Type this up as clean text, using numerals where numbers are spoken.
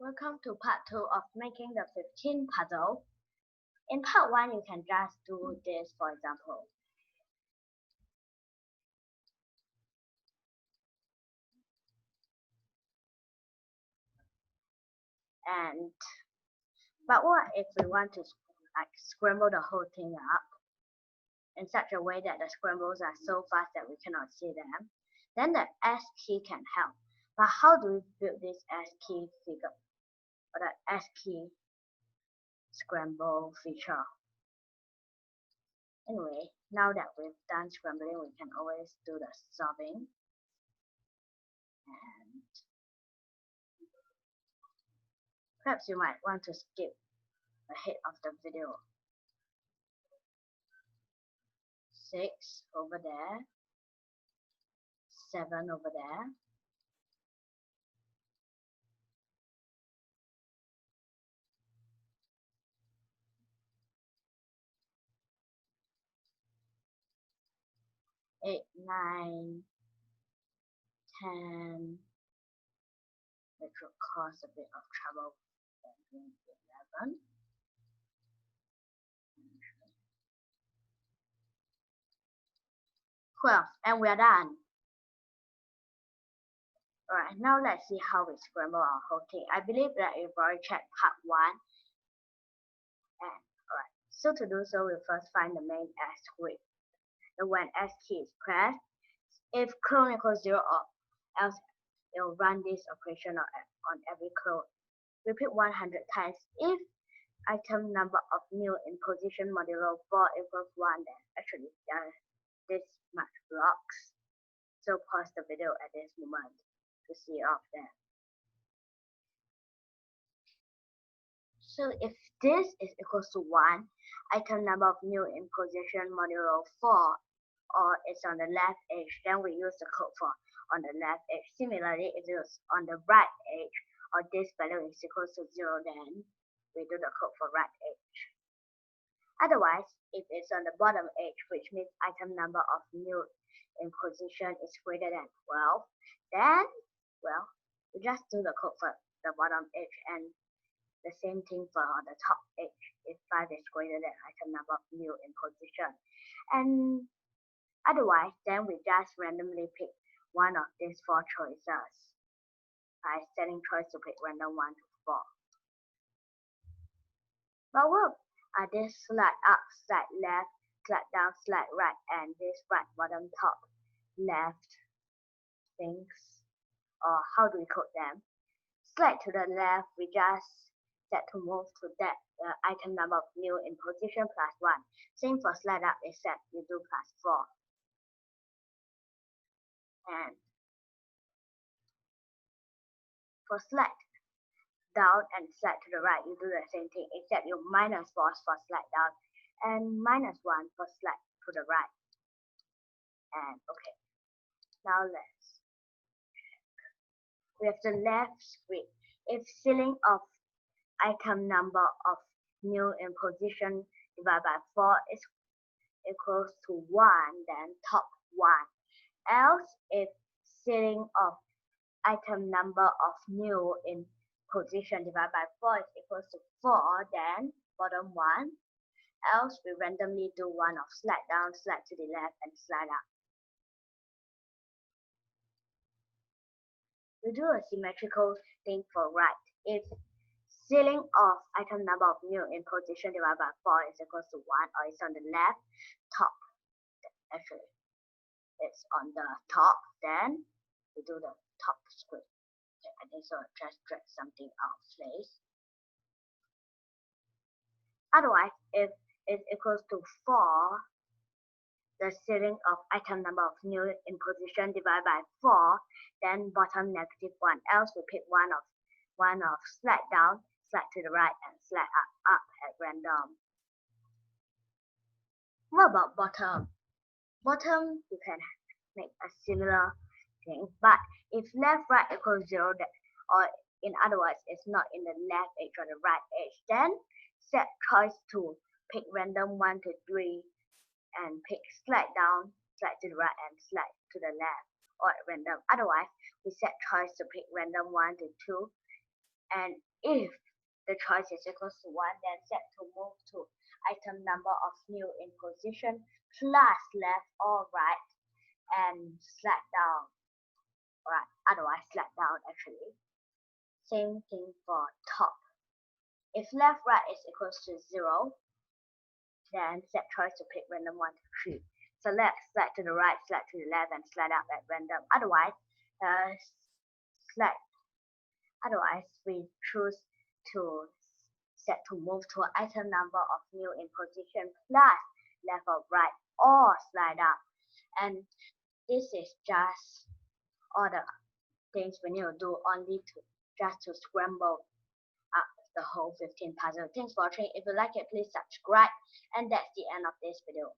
Welcome to part 2 of making the 15 puzzle. In part 1 you can just do this, for example. But what if we want to scramble the whole thing up in such a way that the scrambles are so fast that we cannot see them? Then the S key can help. But how do we build this S key figure or the S key scramble feature? Anyway, now that we've done scrambling, we can always do the solving. And perhaps you might want to skip ahead of the video. 6 over there, 7 over there, 8, 9, 10, which will cause a bit of trouble, 11, 12, and we are done. Alright, now let's see how we scramble our whole thing. I believe that you've already checked part 1. And alright, so to do so, we'll first find the main S script. And when S key is pressed, if clone equals 0 or else it will run this operation on every clone. Repeat 100 times. If item number of new in position modulo 4 equals 1, then actually this much blocks. So pause the video at this moment to see all of that. So if this is equals to 1, item number of new in position modulo 4, or it's on the left edge, then we use the code for on the left edge. Similarly, if it's on the right edge, or this value is equals to 0, then we do the code for right edge. Otherwise, if it's on the bottom edge, which means item number of new in position is greater than 12, then, well, we just do the code for the bottom edge, and the same thing for the top edge if 5 is greater than item number of new in position. And otherwise, then we just randomly pick one of these 4 choices by setting choice to pick random 1 to 4. But what are these slide up, slide left, slide down, slide right, and this right, bottom, top, left things? Or how do we code them? Slide to the left, we just set to move to that item number of new in position plus 1. Same for slide up, except you do plus 4. And for slide down and slide to the right, you do the same thing, except you minus 4 for slide down and minus 1 for slide to the right. And okay, now let's check. We have the left script. If ceiling of item number of new in position divided by 4 is equals to 1, then top 1. Else, if ceiling of item number of new in position divided by 4 is equals to 4, then bottom 1. Else, we randomly do one of slide down, slide to the left, and slide up. We do a symmetrical thing for right. If ceiling of item number of new in position divided by 4 is equals to 1, or it's on the left top, actually it's on the top, then we do the top script. Okay, I think so. Just drag something out of place. Otherwise, if it's equals to 4, the ceiling of item number of new in position divided by 4, then bottom negative 1. Else we pick one of slide down, slide to the right, and slide up at random. What about bottom? Bottom, you can make a similar thing, but if left right equals 0, or in other words, it's not in the left edge or the right edge, then set choice to pick random 1 to 3 and pick slide down, slide to the right, and slide to the left, or at random. Otherwise, we set choice to pick random 1 to 2 And if the choice is equals to 1, then set to move to item number of new in position plus left or right and slide down. Right, otherwise slide down actually. Same thing for top. If left right is equals to 0, then set choice to pick random 1 to 3. Select, slide to the right, slide to the left, and slide up at random. Otherwise, slide. Otherwise, we choose to set to move to item number of new in position plus left or right or slide up. And this is just all the things we need to do only to just to scramble up the whole 15 puzzle. Thanks for watching. If you like it, please subscribe. And that's the end of this video.